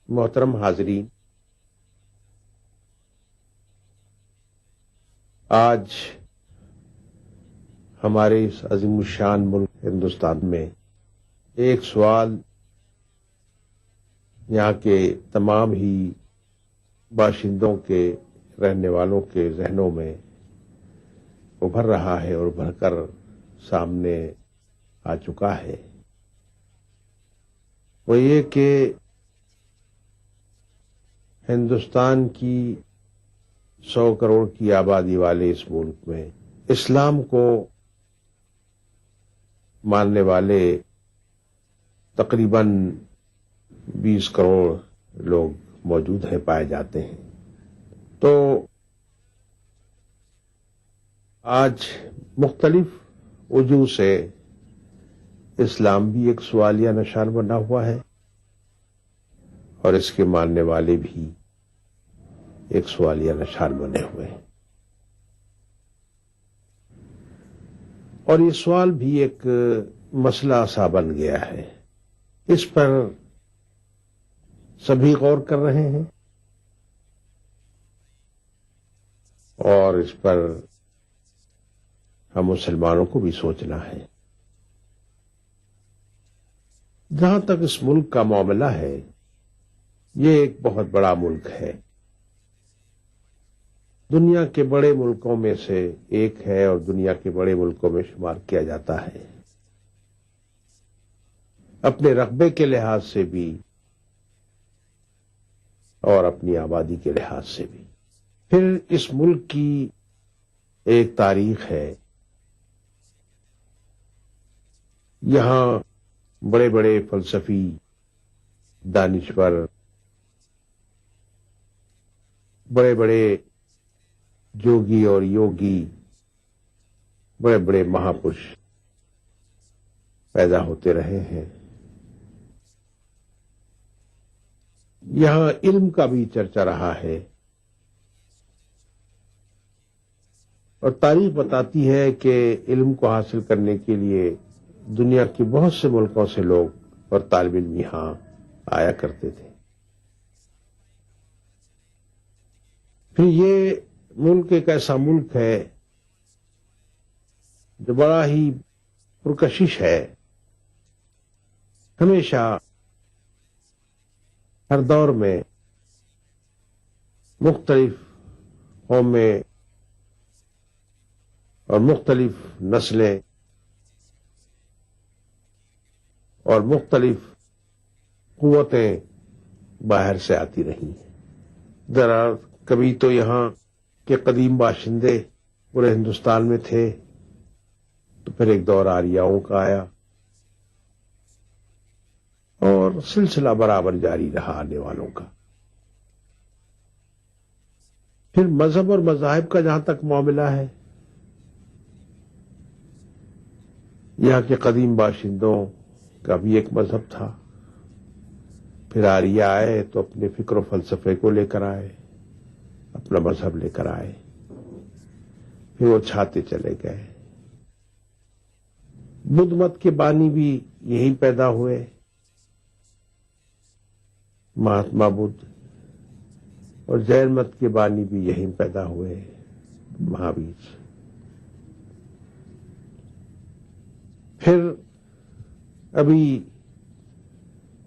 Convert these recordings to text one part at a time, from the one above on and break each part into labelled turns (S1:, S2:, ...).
S1: محترم حاضرین، آج ہمارے اس عظیم الشان ملک ہندوستان میں ایک سوال یہاں کے تمام ہی باشندوں کے رہنے والوں کے ذہنوں میں ابھر رہا ہے اور ابھر کر سامنے آ چکا ہے، وہ یہ کہ ہندوستان کی 100 کروڑ کی آبادی والے اس ملک میں اسلام کو ماننے والے تقریباً 20 کروڑ لوگ موجود ہیں، پائے جاتے ہیں۔ تو آج مختلف وجوہ سے اسلام بھی ایک سوالیہ نشان بنا ہوا ہے اور اس کے ماننے والے بھی ایک سوالیہ نشان بنے ہوئے ہیں، اور یہ سوال بھی ایک مسئلہ سا بن گیا ہے۔ اس پر سبھی غور کر رہے ہیں اور اس پر ہم مسلمانوں کو بھی سوچنا ہے۔ جہاں تک اس ملک کا معاملہ ہے، یہ ایک بہت بڑا ملک ہے، دنیا کے بڑے ملکوں میں سے ایک ہے اور دنیا کے بڑے ملکوں میں شمار کیا جاتا ہے، اپنے رقبے کے لحاظ سے بھی اور اپنی آبادی کے لحاظ سے بھی۔ پھر اس ملک کی ایک تاریخ ہے، یہاں بڑے بڑے فلسفی، دانشور، بڑے بڑے جوگی اور یوگی، بڑے بڑے مہاپرش پیدا ہوتے رہے ہیں۔ یہاں علم کا بھی چرچا رہا ہے، اور تاریخ بتاتی ہے کہ علم کو حاصل کرنے کے لیے دنیا کے بہت سے ملکوں سے لوگ اور طالب علم یہاں آیا کرتے تھے۔ پھر یہ ملک ایک ایسا ملک ہے جو بڑا ہی پرکشش ہے، ہمیشہ ہر دور میں مختلف قومیں اور مختلف نسلیں اور مختلف قوتیں باہر سے آتی رہی ہیں۔ ذرا کبھی تو یہاں کے قدیم باشندے پورے ہندوستان میں تھے، تو پھر ایک دور آریاؤں کا آیا اور سلسلہ برابر جاری رہا آنے والوں کا۔ پھر مذہب اور مذاہب کا جہاں تک معاملہ ہے، یہاں کے قدیم باشندوں کا بھی ایک مذہب تھا، پھر آریہ آئے تو اپنے فکر و فلسفے کو لے کر آئے، اپنا مذہب لے کر آئے، پھر وہ چھاتے چلے گئے۔ بدھ مت کے بانی بھی یہیں پیدا ہوئے، مہاتما بدھ، اور جین مت کے بانی بھی یہیں پیدا ہوئے، مہاویر۔ پھر ابھی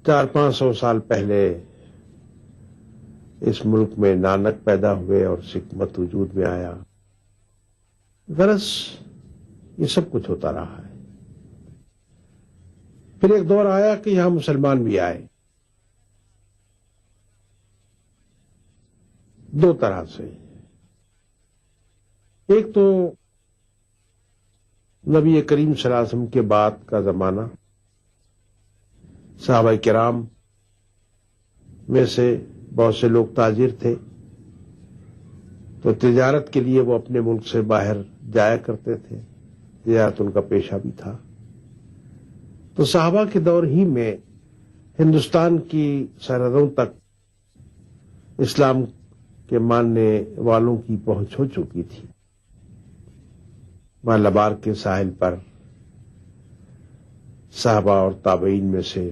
S1: 400-500 سال پہلے اس ملک میں نانک پیدا ہوئے اور سکھ مت وجود میں آیا۔ غرض یہ سب کچھ ہوتا رہا ہے۔ پھر ایک دور آیا کہ یہاں مسلمان بھی آئے، دو طرح سے۔ ایک تو نبی کریم صلی اللہ علیہ وسلم کے بعد کا زمانہ، صحابہ کرام میں سے بہت سے لوگ تاجر تھے، تو تجارت کے لیے وہ اپنے ملک سے باہر جایا کرتے تھے، تجارت ان کا پیشہ بھی تھا۔ تو صحابہ کے دور ہی میں ہندوستان کی سرحدوں تک اسلام کے ماننے والوں کی پہنچ ہو چکی تھی۔ مالابار کے ساحل پر صحابہ اور تابعین میں سے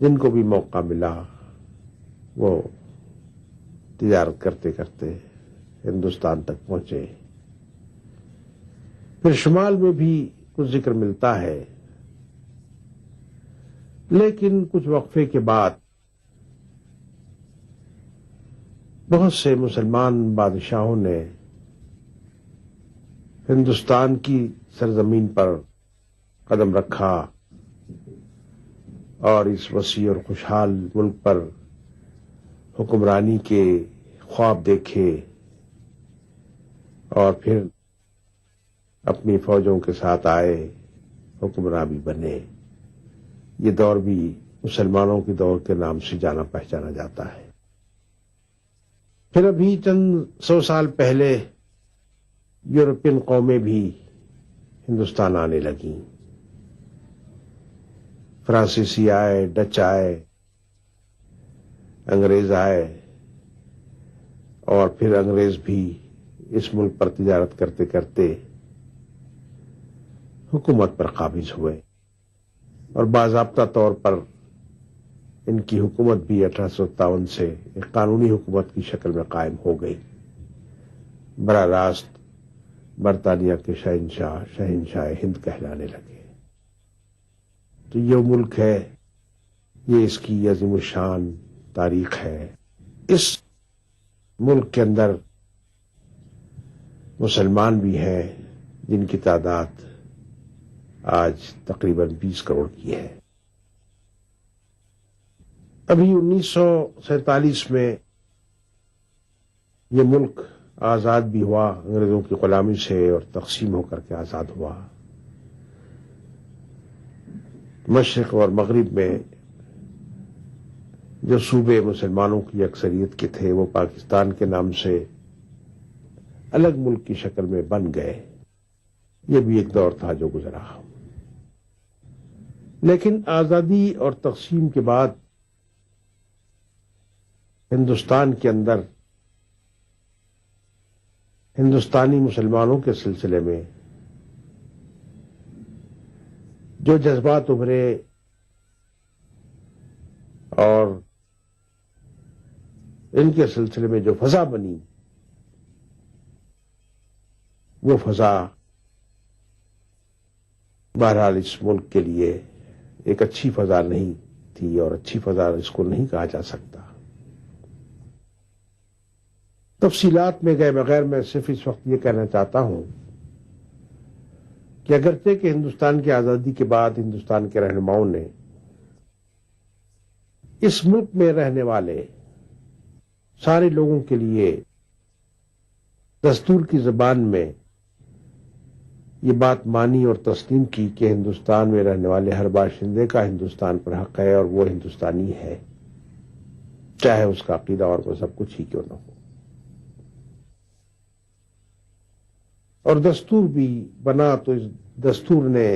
S1: جن کو بھی موقع ملا وہ تجارت کرتے کرتے ہندوستان تک پہنچے. پھر شمال میں بھی کچھ ذکر ملتا ہے، لیکن کچھ وقفے کے بعد بہت سے مسلمان بادشاہوں نے ہندوستان کی سرزمین پر قدم رکھا اور اس وسیع اور خوشحال ملک پر حکمرانی کے خواب دیکھے اور پھر اپنی فوجوں کے ساتھ آئے، حکمراں بھی بنے. یہ دور بھی مسلمانوں کے دور کے نام سے جانا پہچانا جاتا ہے. پھر ابھی چند 100 سال پہلے یورپین قومیں بھی ہندوستان آنے لگیں. فرانسیسی آئے، ڈچ آئے، انگریز آئے، اور پھر انگریز بھی اس ملک پر تجارت کرتے کرتے حکومت پر قابض ہوئے، اور باضابطہ طور پر ان کی حکومت بھی 1857 سے ایک قانونی حکومت کی شکل میں قائم ہو گئی. براہ راست برطانیہ کے شہنشاہ ہند کہلانے لگے. تو یہ ملک ہے، یہ اس کی عظیم الشان تاریخ ہے. اس ملک کے اندر مسلمان بھی ہیں جن کی تعداد آج تقریباً 20 کروڑ کی ہے. ابھی 1947 میں یہ ملک آزاد بھی ہوا، انگریزوں کی غلامی سے، اور تقسیم ہو کر کے آزاد ہوا. مشرق اور مغرب میں جو صوبے مسلمانوں کی اکثریت کے تھے وہ پاکستان کے نام سے الگ ملک کی شکل میں بن گئے. یہ بھی ایک دور تھا جو گزرا. لیکن آزادی اور تقسیم کے بعد ہندوستان کے اندر ہندوستانی مسلمانوں کے سلسلے میں جو جذبات ابھرے اور ان کے سلسلے میں جو فضا بنی، وہ فضا بہرحال اس ملک کے لیے ایک اچھی فضا نہیں تھی، اور اچھی فضا اس کو نہیں کہا جا سکتا. تفصیلات میں گئے بغیر میں صرف اس وقت یہ کہنا چاہتا ہوں کہ اگرچہ کہ ہندوستان کی آزادی کے بعد ہندوستان کے رہنماؤں نے اس ملک میں رہنے والے سارے لوگوں کے لیے دستور کی زبان میں یہ بات مانی اور تسلیم کی کہ ہندوستان میں رہنے والے ہر باشندے کا ہندوستان پر حق ہے، اور وہ ہندوستانی ہے، چاہے اس کا عقیدہ اور مذہب کچھ ہی کیوں نہ ہو. اور دستور بھی بنا تو اس دستور نے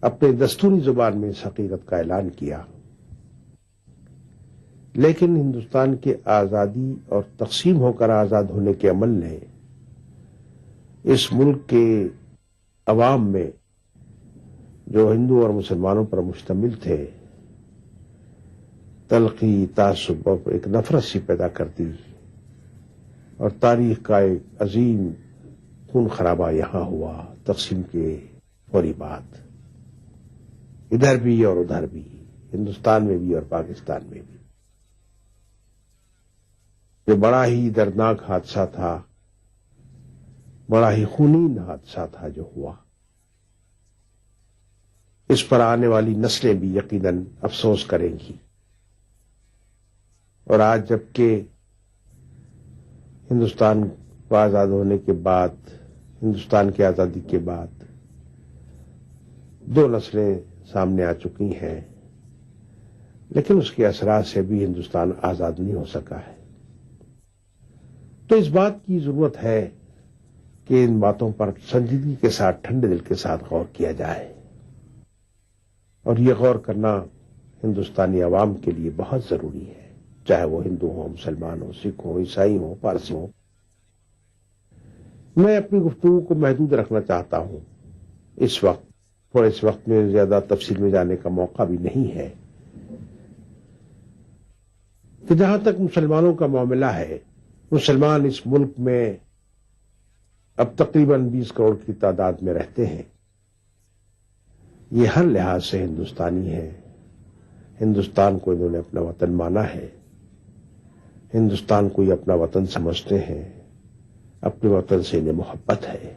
S1: اپنے دستوری زبان میں اس حقیقت کا اعلان کیا. لیکن ہندوستان کے آزادی اور تقسیم ہو کر آزاد ہونے کے عمل نے اس ملک کے عوام میں جو ہندو اور مسلمانوں پر مشتمل تھے تلخی، تعصب اور ایک نفرت سی پیدا کر دی، اور تاریخ کا ایک عظیم خون خرابہ یہاں ہوا تقسیم کے فوری بعد، ادھر بھی اور ادھر بھی، ہندوستان میں بھی اور پاکستان میں بھی. جو بڑا ہی دردناک حادثہ تھا، بڑا ہی خونین حادثہ تھا جو ہوا. اس پر آنے والی نسلیں بھی یقیناً افسوس کریں گی. اور آج جبکہ ہندوستان کو آزاد ہونے کے بعد، ہندوستان کی آزادی کے بعد 2 نسلیں سامنے آ چکی ہیں، لیکن اس کے اثرات سے بھی ہندوستان آزاد نہیں ہو سکا ہے. تو اس بات کی ضرورت ہے کہ ان باتوں پر سنجیدگی کے ساتھ، ٹھنڈے دل کے ساتھ غور کیا جائے، اور یہ غور کرنا ہندوستانی عوام کے لیے بہت ضروری ہے، چاہے وہ ہندو ہوں، مسلمان ہوں، سکھ ہوں، عیسائی ہوں، پارسی ہوں. میں اپنی گفتگو کو محدود رکھنا چاہتا ہوں اس وقت، اور اس وقت میں زیادہ تفصیل میں جانے کا موقع بھی نہیں ہے. کہ جہاں تک مسلمانوں کا معاملہ ہے، مسلمان اس ملک میں اب تقریباً 20 کروڑ کی تعداد میں رہتے ہیں. یہ ہر لحاظ سے ہندوستانی ہے. ہندوستان کو انہوں نے اپنا وطن مانا ہے. ہندوستان کو یہ اپنا وطن سمجھتے ہیں. اپنے وطن سے انہیں محبت ہے.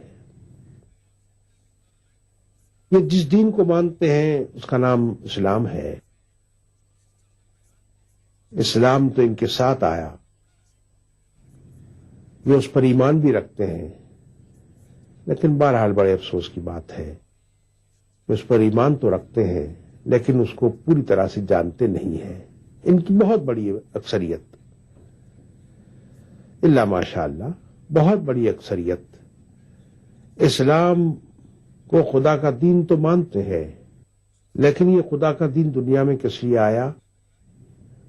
S1: یہ جس دین کو مانتے ہیں اس کا نام اسلام ہے. اسلام تو ان کے ساتھ آیا. یہ اس پر ایمان بھی رکھتے ہیں، لیکن بہرحال بڑے افسوس کی بات ہے کہ اس پر ایمان تو رکھتے ہیں لیکن اس کو پوری طرح سے جانتے نہیں ہیں. ان کی بہت بڑی اکثریت، الا ماشاء اللہ، بہت بڑی اکثریت اسلام کو خدا کا دین تو مانتے ہیں، لیکن یہ خدا کا دین دنیا میں کس لیے آیا،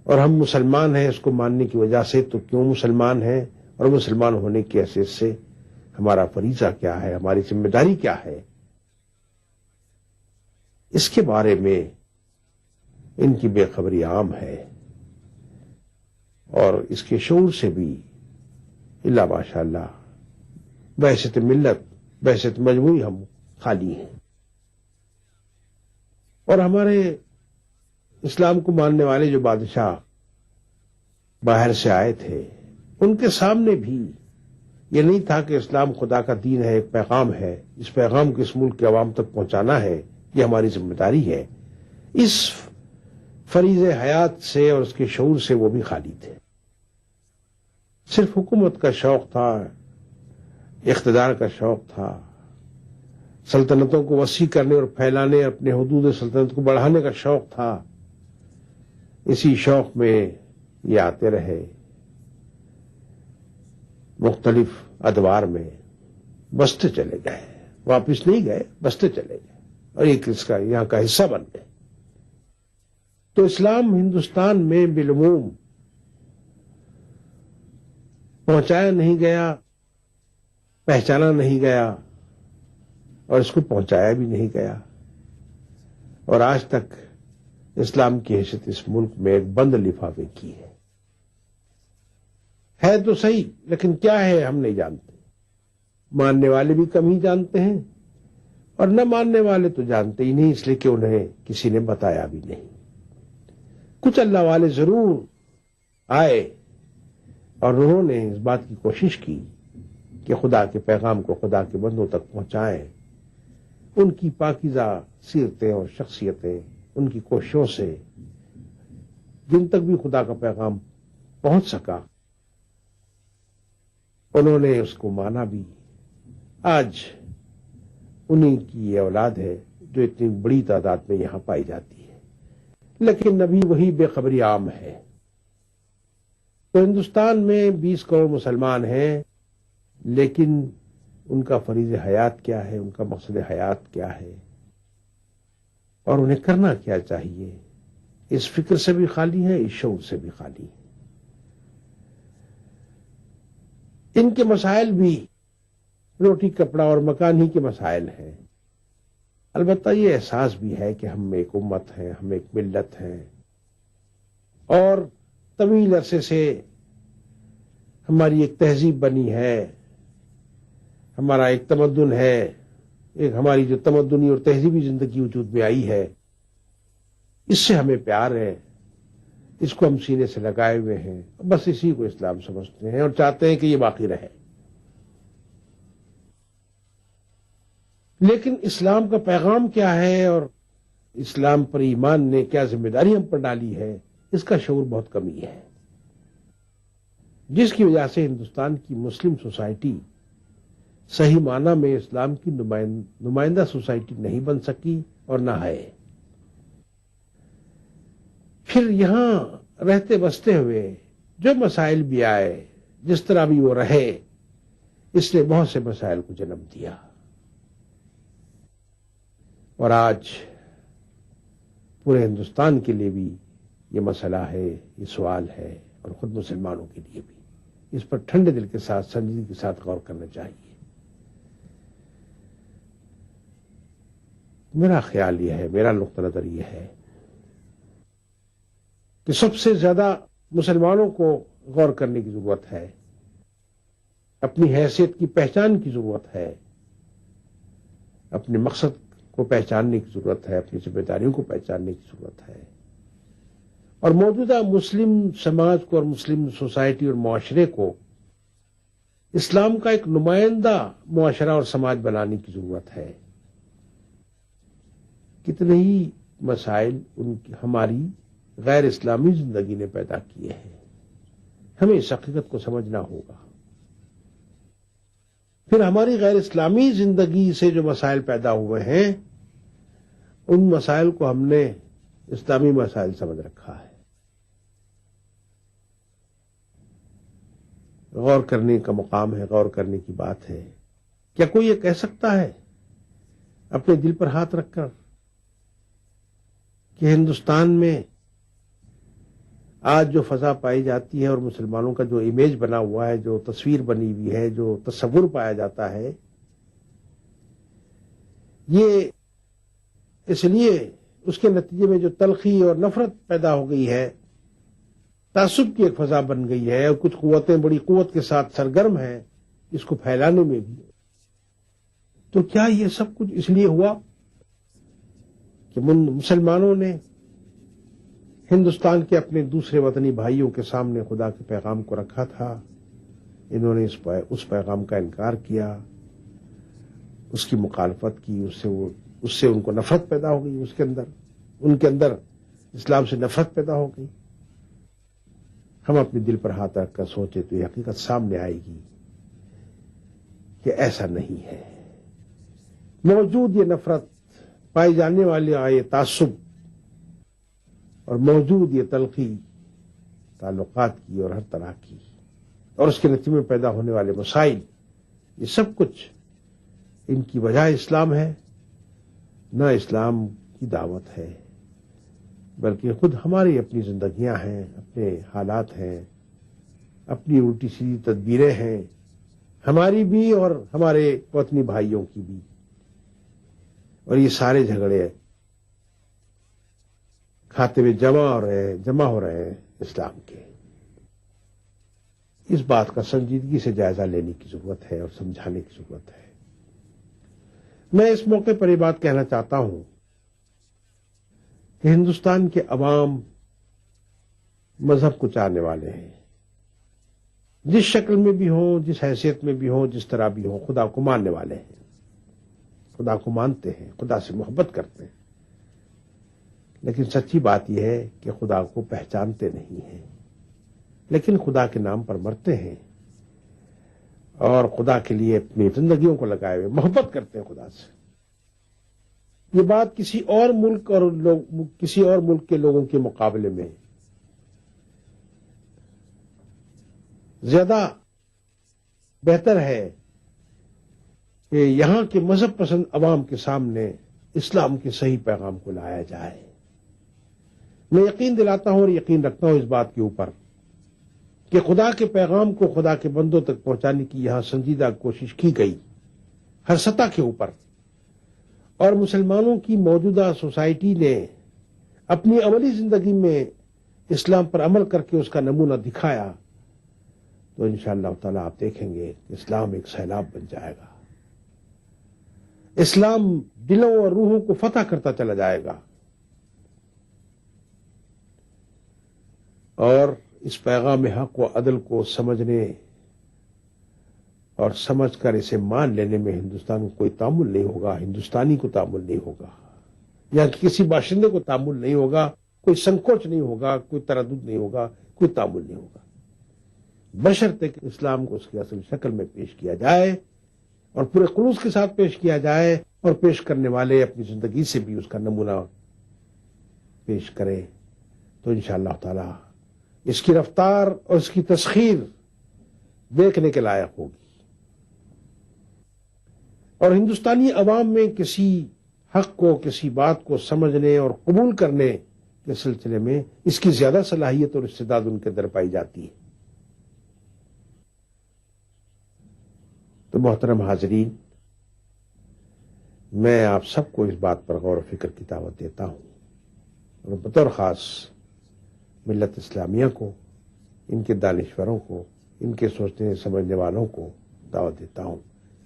S1: اور ہم مسلمان ہیں اس کو ماننے کی وجہ سے تو کیوں مسلمان ہیں، اور مسلمان ہونے کی حیثیت سے ہمارا فریضہ کیا ہے، ہماری ذمہ داری کیا ہے، اس کے بارے میں ان کی بے خبری عام ہے. اور اس کے شعور سے بھی الا ماشاء اللہ بحثیت ملت، بحثیت مجموعی ہم خالی ہیں. اور ہمارے اسلام کو ماننے والے جو بادشاہ باہر سے آئے تھے، ان کے سامنے بھی یہ نہیں تھا کہ اسلام خدا کا دین ہے، ایک پیغام ہے، اس پیغام کو اس ملک کے عوام تک پہنچانا ہے، یہ ہماری ذمہ داری ہے. اس فریض حیات سے اور اس کے شعور سے وہ بھی خالی تھے. صرف حکومت کا شوق تھا، اقتدار کا شوق تھا، سلطنتوں کو وسیع کرنے اور پھیلانے، اپنے حدود سلطنت کو بڑھانے کا شوق تھا. اسی شوق میں یہ آتے رہے، مختلف ادوار میں بستے چلے گئے، واپس نہیں گئے، بستے چلے گئے، اور ایک اس کا یہاں کا حصہ بن گئے. تو اسلام ہندوستان میں بالعموم پہنچایا نہیں گیا، پہچانا نہیں گیا، اور اس کو پہنچایا بھی نہیں گیا. اور آج تک اسلام کی حیثیت اس ملک میں ایک بند لفافے کی ہے تو صحیح، لیکن کیا ہے ہم نہیں جانتے. ماننے والے بھی کم ہی جانتے ہیں، اور نہ ماننے والے تو جانتے ہی نہیں، اس لیے کہ انہیں کسی نے بتایا بھی نہیں. کچھ اللہ والے ضرور آئے اور انہوں نے اس بات کی کوشش کی کہ خدا کے پیغام کو خدا کے بندوں تک پہنچائیں. ان کی پاکیزہ سیرتیں اور شخصیتیں، ان کی کوششوں سے جن تک بھی خدا کا پیغام پہنچ سکا، انہوں نے اس کو مانا بھی. آج انہیں کی یہ اولاد ہے جو اتنی بڑی تعداد میں یہاں پائی جاتی ہے، لیکن ابھی وہی بے خبری عام ہے. تو ہندوستان میں 20 کروڑ مسلمان ہیں، لیکن ان کا فریض حیات کیا ہے، ان کا مقصد حیات کیا ہے، اور انہیں کرنا کیا چاہیے، اس فکر سے بھی خالی ہے، اس شعور سے بھی خالی ہے. ان کے مسائل بھی روٹی کپڑا اور مکان ہی کے مسائل ہیں. البتہ یہ احساس بھی ہے کہ ہم ایک امت ہیں، ہم ایک ملت ہیں، اور طویل عرصے سے ہماری ایک تہذیب بنی ہے، ہمارا ایک تمدن ہے، ایک ہماری جو تمدنی اور تہذیبی زندگی وجود میں آئی ہے، اس سے ہمیں پیار ہے، اس کو ہم سینے سے لگائے ہوئے ہیں. بس اسی کو اسلام سمجھتے ہیں اور چاہتے ہیں کہ یہ باقی رہے. لیکن اسلام کا پیغام کیا ہے اور اسلام پر ایمان نے کیا ذمہ داری ہم پر ڈالی ہے، اس کا شعور بہت کمی ہے، جس کی وجہ سے ہندوستان کی مسلم سوسائٹی صحیح معنی میں اسلام کی نمائندہ سوسائٹی نہیں بن سکی اور نہ ہے. پھر یہاں رہتے بستے ہوئے جو مسائل بھی آئے، جس طرح بھی وہ رہے، اس نے بہت سے مسائل کو جنم دیا. اور آج پورے ہندوستان کے لیے بھی یہ مسئلہ ہے، یہ سوال ہے، اور خود مسلمانوں کے لیے بھی. اس پر ٹھنڈے دل کے ساتھ، سنجیدگی کے ساتھ غور کرنا چاہیے. میرا خیال یہ ہے، میرا نقطہ نظر یہ ہے کہ سب سے زیادہ مسلمانوں کو غور کرنے کی ضرورت ہے، اپنی حیثیت کی پہچان کی ضرورت ہے، اپنے مقصد کو پہچاننے کی ضرورت ہے، اپنی ذمہ داریوں کو پہچاننے کی ضرورت ہے، اور موجودہ مسلم سماج کو اور مسلم سوسائٹی اور معاشرے کو اسلام کا ایک نمائندہ معاشرہ اور سماج بنانے کی ضرورت ہے۔ کتنے ہی مسائل ہماری غیر اسلامی زندگی نے پیدا کیے ہیں، ہمیں اس حقیقت کو سمجھنا ہوگا۔ پھر ہماری غیر اسلامی زندگی سے جو مسائل پیدا ہوئے ہیں ان مسائل کو ہم نے اسلامی مسائل سمجھ رکھا ہے۔ غور کرنے کا مقام ہے، غور کرنے کی بات ہے۔ کیا کوئی یہ کہہ سکتا ہے اپنے دل پر ہاتھ رکھ کر کہ ہندوستان میں آج جو فضا پائی جاتی ہے اور مسلمانوں کا جو امیج بنا ہوا ہے، جو تصویر بنی ہوئی ہے، جو تصور پایا جاتا ہے، یہ اس لیے اس کے نتیجے میں جو تلخی اور نفرت پیدا ہو گئی ہے، تعصب کی ایک فضا بن گئی ہے، اور کچھ قوتیں بڑی قوت کے ساتھ سرگرم ہیں اس کو پھیلانے میں بھی۔ تو کیا یہ سب کچھ اس لیے ہوا کہ مسلمانوں نے ہندوستان کے اپنے دوسرے وطنی بھائیوں کے سامنے خدا کے پیغام کو رکھا تھا، انہوں نے اس پیغام کا انکار کیا، اس کی مخالفت کی، اس سے ان کو نفرت پیدا ہو گئی، ان کے اندر اسلام سے نفرت پیدا ہو گئی۔ ہم اپنے دل پر ہاتھ رکھ کر سوچے تو یہ حقیقت سامنے آئے گی کہ ایسا نہیں ہے۔ موجود یہ نفرت، پائی جانے والے یہ تعصب اور موجود یہ تلخی تعلقات کی اور ہر طرح کی، اور اس کے نتیجے میں پیدا ہونے والے مسائل، یہ سب کچھ ان کی وجہ اسلام ہے، نہ اسلام کی دعوت ہے، بلکہ خود ہماری اپنی زندگیاں ہیں، اپنے حالات ہیں، اپنی الٹی سیدھی تدبیریں ہیں، ہماری بھی اور ہمارے وطنی بھائیوں کی بھی، اور یہ سارے جھگڑے کھاتے میں جمع ہو رہے ہیں اسلام کے۔ اس بات کا سنجیدگی سے جائزہ لینے کی ضرورت ہے اور سمجھانے کی ضرورت ہے۔ میں اس موقع پر یہ بات کہنا چاہتا ہوں کہ ہندوستان کے عوام مذہب کو چاہنے والے ہیں، جس شکل میں بھی ہوں، جس حیثیت میں بھی ہوں، جس طرح بھی ہوں، خدا کو ماننے والے ہیں، خدا کو مانتے ہیں، خدا سے محبت کرتے ہیں، لیکن سچی بات یہ ہے کہ خدا کو پہچانتے نہیں ہیں، لیکن خدا کے نام پر مرتے ہیں اور خدا کے لیے اپنی زندگیوں کو لگائے ہوئے محبت کرتے ہیں خدا سے۔ یہ بات کسی اور ملک کے لوگوں کے مقابلے میں زیادہ بہتر ہے کہ یہاں کے مذہب پسند عوام کے سامنے اسلام کے صحیح پیغام کو لایا جائے۔ میں یقین دلاتا ہوں اور یقین رکھتا ہوں اس بات کے اوپر کہ خدا کے پیغام کو خدا کے بندوں تک پہنچانے کی یہاں سنجیدہ کوشش کی گئی ہر سطح کے اوپر، اور مسلمانوں کی موجودہ سوسائٹی نے اپنی عملی زندگی میں اسلام پر عمل کر کے اس کا نمونہ دکھایا، تو انشاءاللہ تعالی آپ دیکھیں گے کہ اسلام ایک سیلاب بن جائے گا، اسلام دلوں اور روحوں کو فتح کرتا چلا جائے گا، اور اس پیغام حق و عدل کو سمجھنے اور سمجھ کر اسے مان لینے میں ہندوستان کو کوئی تعامل نہیں ہوگا، ہندوستانی کو تعامل نہیں ہوگا، یا کسی باشندے کو تعامل نہیں ہوگا، کوئی سنکوچ نہیں ہوگا، کوئی تردد نہیں ہوگا، کوئی تعامل نہیں ہوگا، بشرطے کہ اسلام کو اس کی اصل شکل میں پیش کیا جائے اور پورے خلوص کے ساتھ پیش کیا جائے، اور پیش کرنے والے اپنی زندگی سے بھی اس کا نمونہ پیش کریں، تو انشاءاللہ تعالی اس کی رفتار اور اس کی تسخیر دیکھنے کے لائق ہوگی، اور ہندوستانی عوام میں کسی حق کو، کسی بات کو سمجھنے اور قبول کرنے کے سلسلے میں اس کی زیادہ صلاحیت اور استعداد ان کے اندر پائی جاتی ہے۔ تو محترم حاضرین، میں آپ سب کو اس بات پر غور و فکر کی دعوت دیتا ہوں، اور بطور خاص ملت اسلامیہ کو ان کے دانشوروں کو، ان کے سوچنے سمجھنے والوں کو دعوت دیتا ہوں،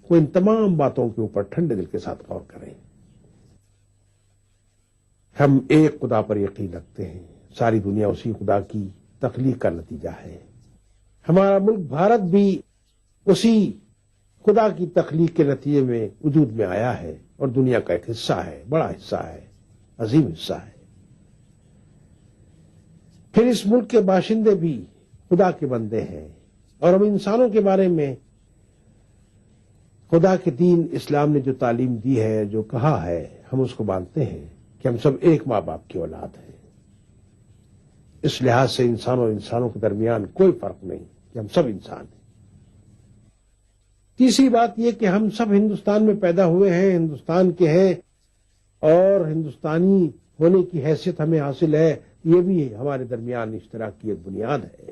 S1: وہ ان تمام باتوں کے اوپر ٹھنڈے دل کے ساتھ غور کریں۔ ہم ایک خدا پر یقین رکھتے ہیں، ساری دنیا اسی خدا کی تخلیق کا نتیجہ ہے۔ ہمارا ملک بھارت بھی اسی خدا کی تخلیق کے نتیجے میں وجود میں آیا ہے اور دنیا کا ایک حصہ ہے، بڑا حصہ ہے، عظیم حصہ ہے۔ پھر اس ملک کے باشندے بھی خدا کے بندے ہیں، اور ہم انسانوں کے بارے میں خدا کے دین اسلام نے جو تعلیم دی ہے، جو کہا ہے، ہم اس کو مانتے ہیں کہ ہم سب ایک ماں باپ کی اولاد ہیں۔ اس لحاظ سے انسانوں اور انسانوں کے درمیان کوئی فرق نہیں کہ ہم سب انسان ہیں۔ تیسری بات یہ کہ ہم سب ہندوستان میں پیدا ہوئے ہیں، ہندوستان کے ہیں، اور ہندوستانی ہونے کی حیثیت ہمیں حاصل ہے، یہ بھی ہمارے درمیان اشتراک کی ایک بنیاد ہے۔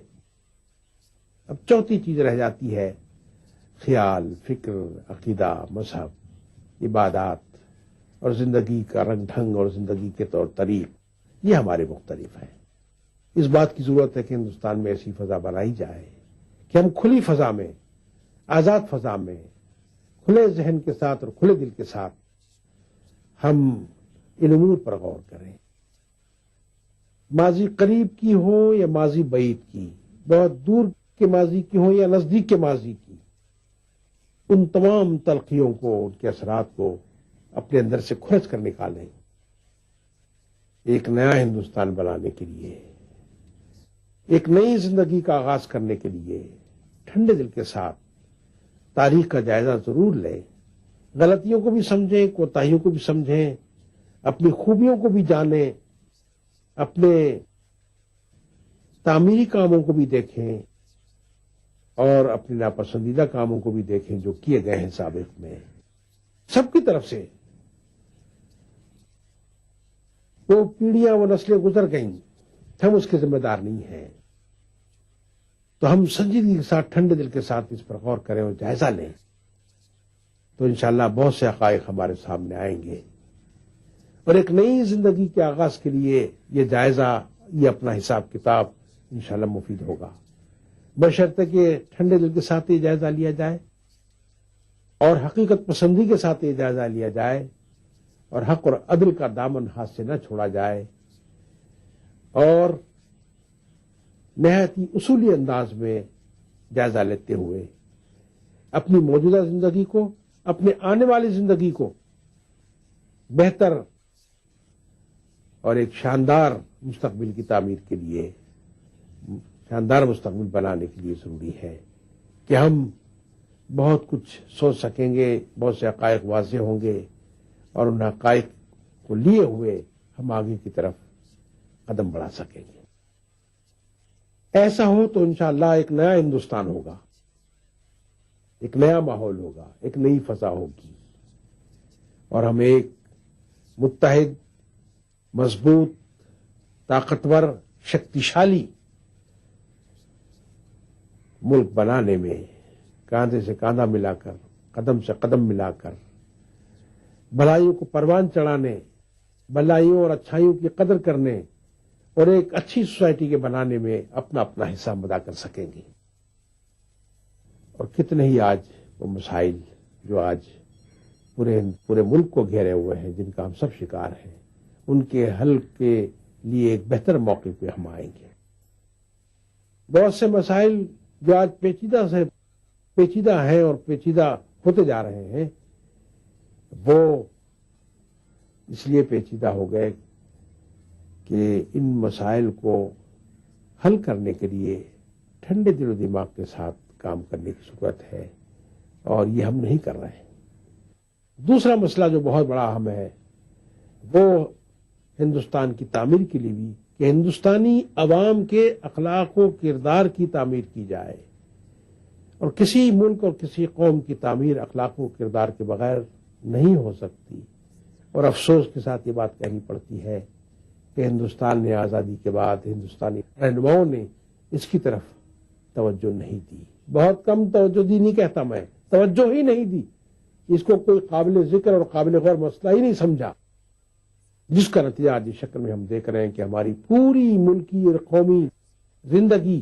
S1: اب چوتھی چیز رہ جاتی ہے خیال، فکر، عقیدہ، مذہب، عبادات اور زندگی کا رنگ ڈھنگ اور زندگی کے طور طریق، یہ ہمارے مختلف ہیں۔ اس بات کی ضرورت ہے کہ ہندوستان میں ایسی فضا بنائی جائے کہ ہم کھلی فضا میں، آزاد فضا میں، کھلے ذہن کے ساتھ اور کھلے دل کے ساتھ ہم ان امور پر غور کریں، ماضی قریب کی ہو یا ماضی بعید کی، بہت دور کے ماضی کی ہو یا نزدیک کے ماضی کی، ان تمام تلخیوں کو، ان کے اثرات کو اپنے اندر سے کھرچ کر نکالیں، ایک نیا ہندوستان بنانے کے لیے، ایک نئی زندگی کا آغاز کرنے کے لیے ٹھنڈے دل کے ساتھ تاریخ کا جائزہ ضرور لیں، غلطیوں کو بھی سمجھیں، کوتاہیوں کو بھی سمجھیں، اپنی خوبیوں کو بھی جانیں، اپنے تعمیری کاموں کو بھی دیکھیں اور اپنے ناپسندیدہ کاموں کو بھی دیکھیں جو کیے گئے ہیں سابق میں۔ سب کی طرف سے وہ پیڑھیاں، وہ نسلیں گزر گئیں، ہم اس کے ذمہ دار نہیں ہیں، تو ہم سنجیدگی کے ساتھ ٹھنڈے دل کے ساتھ اس پر غور کریں اور جائزہ لیں، تو انشاءاللہ بہت سے حقائق ہمارے سامنے آئیں گے، اور ایک نئی زندگی کے آغاز کے لیے یہ جائزہ، یہ اپنا حساب کتاب انشاءاللہ مفید ہوگا، بشرطے کہ ٹھنڈے دل کے ساتھ یہ جائزہ لیا جائے اور حقیقت پسندی کے ساتھ یہ جائزہ لیا جائے، اور حق اور عدل کا دامن ہاتھ سے نہ چھوڑا جائے، اور نہایت ہی اصولی انداز میں جائزہ لیتے ہوئے اپنی موجودہ زندگی کو، اپنے آنے والی زندگی کو بہتر اور ایک شاندار مستقبل کی تعمیر کے لیے، شاندار مستقبل بنانے کے لیے ضروری ہے کہ ہم بہت کچھ سوچ سکیں گے، بہت سے حقائق واضح ہوں گے، اور ان حقائق کو لیے ہوئے ہم آگے کی طرف قدم بڑھا سکیں گے۔ ایسا ہو تو انشاءاللہ ایک نیا ہندوستان ہوگا، ایک نیا ماحول ہوگا، ایک نئی فضا ہوگی، اور ہم ایک متحد، مضبوط، طاقتور، شکتیشالی ملک بنانے میں کاندھے سے کاندھا ملا کر، قدم سے قدم ملا کر، بھلائیوں کو پروان چڑھانے، بھلائیوں اور اچھائیوں کی قدر کرنے اور ایک اچھی سوسائٹی کے بنانے میں اپنا اپنا حصہ ادا کر سکیں گے۔ اور کتنے ہی آج وہ مسائل جو آج پورے ملک کو گھیرے ہوئے ہیں، جن کا ہم سب شکار ہیں، ان کے حل کے لیے ایک بہتر موقع پہ ہم آئیں گے۔ بہت سے مسائل جو آج پیچیدہ ہیں اور پیچیدہ ہوتے جا رہے ہیں، وہ اس لیے پیچیدہ ہو گئے کہ ان مسائل کو حل کرنے کے لیے ٹھنڈے دل و دماغ کے ساتھ کام کرنے کی ضرورت ہے، اور یہ ہم نہیں کر رہے ہیں۔ دوسرا مسئلہ جو بہت بڑا اہم ہے، وہ ہندوستان کی تعمیر کے لیے بھی کہ ہندوستانی عوام کے اخلاق و کردار کی تعمیر کی جائے، اور کسی ملک اور کسی قوم کی تعمیر اخلاق و کردار کے بغیر نہیں ہو سکتی، اور افسوس کے ساتھ یہ بات کہنی پڑتی ہے کہ ہندوستان نے آزادی کے بعد ہندوستانی رہنماؤں نے اس کی طرف توجہ نہیں دی، بہت کم توجہ دی، نہیں کہتا میں، توجہ ہی نہیں دی، اس کو کوئی قابل ذکر اور قابل غور مسئلہ ہی نہیں سمجھا، جس کا نتیجہ آج اس شکل میں ہم دیکھ رہے ہیں کہ ہماری پوری ملکی اور قومی زندگی